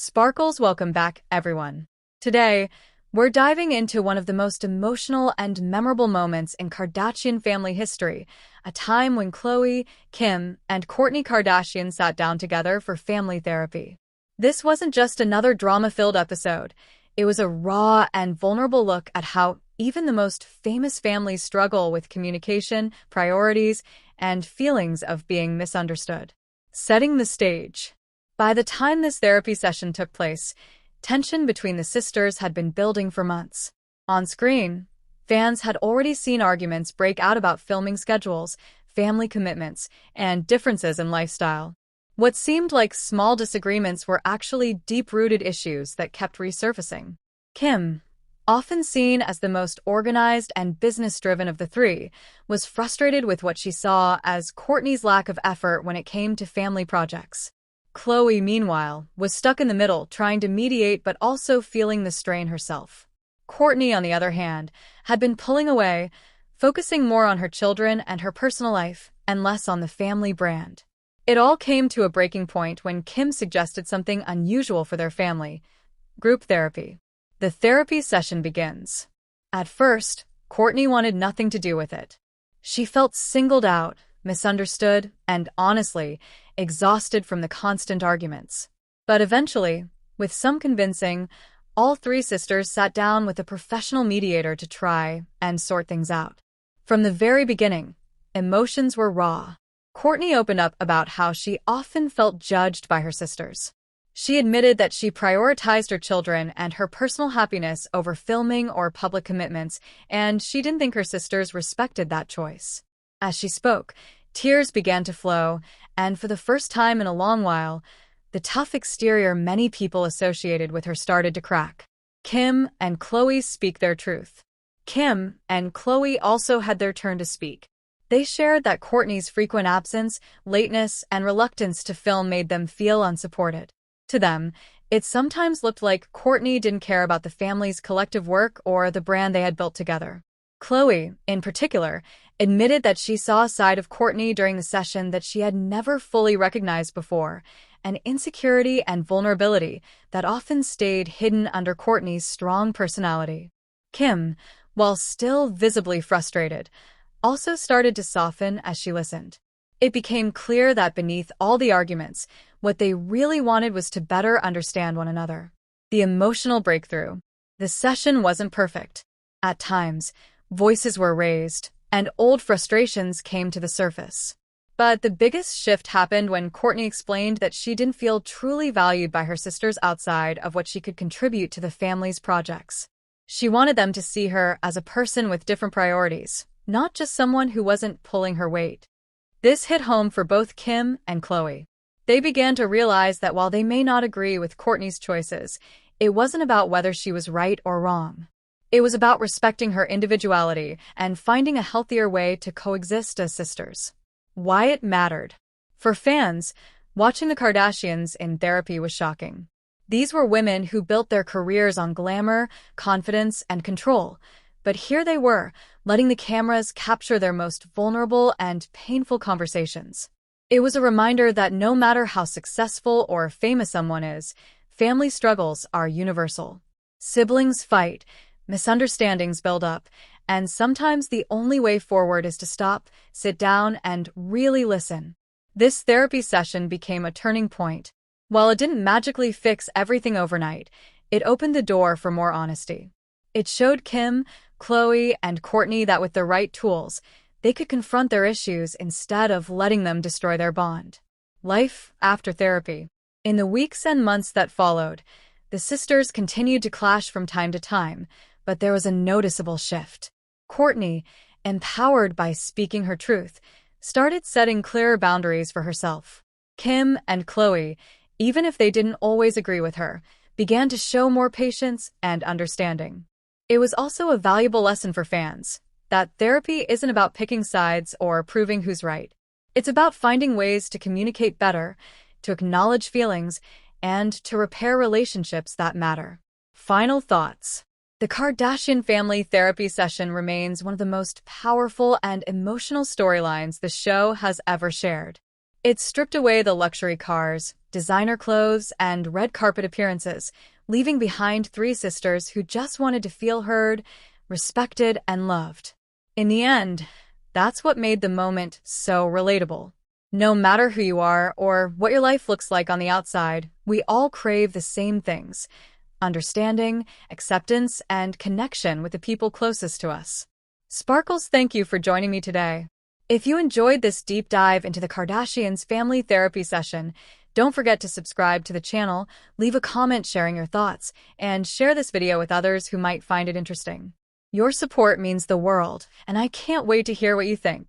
Sparkles, welcome back, everyone. Today, we're diving into one of the most emotional and memorable moments in Kardashian family history, a time when Khloé, Kim, and Kourtney Kardashian sat down together for family therapy. This wasn't just another drama-filled episode. It was a raw and vulnerable look at how even the most famous families struggle with communication, priorities, and feelings of being misunderstood. Setting the stage. By the time this therapy session took place, tension between the sisters had been building for months. On screen, fans had already seen arguments break out about filming schedules, family commitments, and differences in lifestyle. What seemed like small disagreements were actually deep-rooted issues that kept resurfacing. Kim, often seen as the most organized and business-driven of the three, was frustrated with what she saw as Kourtney's lack of effort when it came to family projects. Khloé, meanwhile, was stuck in the middle, trying to mediate but also feeling the strain herself. Kourtney, on the other hand, had been pulling away, focusing more on her children and her personal life, and less on the family brand. It all came to a breaking point when Kim suggested something unusual for their family: group therapy. The therapy session begins. At first, Kourtney wanted nothing to do with it. She felt singled out, misunderstood, and honestly, exhausted from the constant arguments. But eventually, with some convincing, all three sisters sat down with a professional mediator to try and sort things out. From the very beginning, emotions were raw. Kourtney opened up about how she often felt judged by her sisters. She admitted that she prioritized her children and her personal happiness over filming or public commitments, and she didn't think her sisters respected that choice. As she spoke, tears began to flow, and for the first time in a long while, the tough exterior many people associated with her started to crack. Kim and Khloé speak their truth. Kim and Khloé also had their turn to speak. They shared that Kourtney's frequent absence, lateness, and reluctance to film made them feel unsupported. To them, it sometimes looked like Kourtney didn't care about the family's collective work or the brand they had built together. Khloé, in particular, admitted that she saw a side of Kourtney during the session that she had never fully recognized before, an insecurity and vulnerability that often stayed hidden under Kourtney's strong personality. Kim, while still visibly frustrated, also started to soften as she listened. It became clear that beneath all the arguments, what they really wanted was to better understand one another. The emotional breakthrough. The session wasn't perfect. At times, voices were raised, and old frustrations came to the surface. But the biggest shift happened when Kourtney explained that she didn't feel truly valued by her sisters outside of what she could contribute to the family's projects. She wanted them to see her as a person with different priorities, not just someone who wasn't pulling her weight. This hit home for both Kim and Khloé. They began to realize that while they may not agree with Kourtney's choices, it wasn't about whether she was right or wrong. It was about respecting her individuality and finding a healthier way to coexist as sisters. Why it mattered. For fans, watching the Kardashians in therapy was shocking. These were women who built their careers on glamour, confidence, and control. But here they were, letting the cameras capture their most vulnerable and painful conversations. It was a reminder that no matter how successful or famous someone is, family struggles are universal. Siblings fight, misunderstandings build up, and sometimes the only way forward is to stop, sit down, and really listen. This therapy session became a turning point. While it didn't magically fix everything overnight, it opened the door for more honesty. It showed Kim, Khloé, and Kourtney that with the right tools, they could confront their issues instead of letting them destroy their bond. Life after therapy. In the weeks and months that followed, the sisters continued to clash from time to time, but there was a noticeable shift. Kourtney, empowered by speaking her truth, started setting clearer boundaries for herself. Kim and Khloé, even if they didn't always agree with her, began to show more patience and understanding. It was also a valuable lesson for fans that therapy isn't about picking sides or proving who's right. It's about finding ways to communicate better, to acknowledge feelings, and to repair relationships that matter. Final thoughts. The Kardashian family therapy session remains one of the most powerful and emotional storylines the show has ever shared. It stripped away the luxury cars, designer clothes, and red carpet appearances, leaving behind three sisters who just wanted to feel heard, respected, and loved. In the end, that's what made the moment so relatable. No matter who you are or what your life looks like on the outside, we all crave the same things: understanding, acceptance, and connection with the people closest to us. Sparkles, thank you for joining me today. If you enjoyed this deep dive into the Kardashians' family therapy session, don't forget to subscribe to the channel, leave a comment sharing your thoughts, and share this video with others who might find it interesting. Your support means the world, and I can't wait to hear what you think.